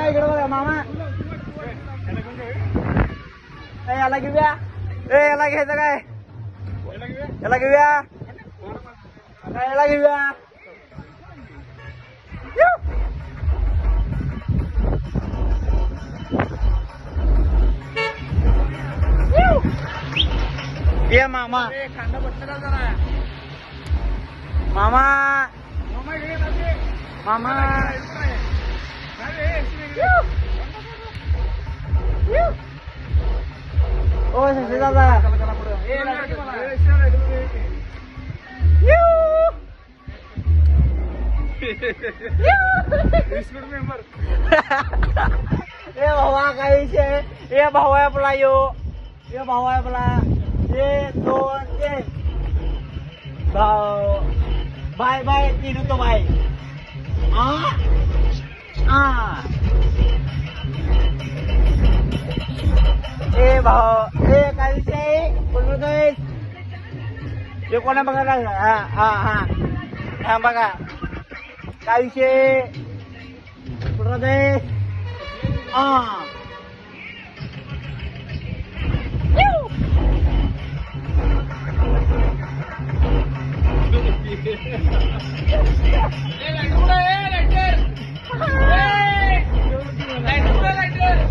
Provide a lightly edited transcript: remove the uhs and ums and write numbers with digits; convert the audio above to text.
इकडे बघा मामा याला घेऊया याला घ्यायचं काय याला घेऊया याला घेऊया ये मामा मामा मामा ओ शशी दादा ये भावा काय विषय ये भाऊ आहे आपला ये भाऊ आहे आपला ये दोन ये भाऊ बाय बाय तीन तो बाय ए भाऊ ए काय विषय बोलतोय ते कोणा बघा हा बघा काय विषय बोलतोय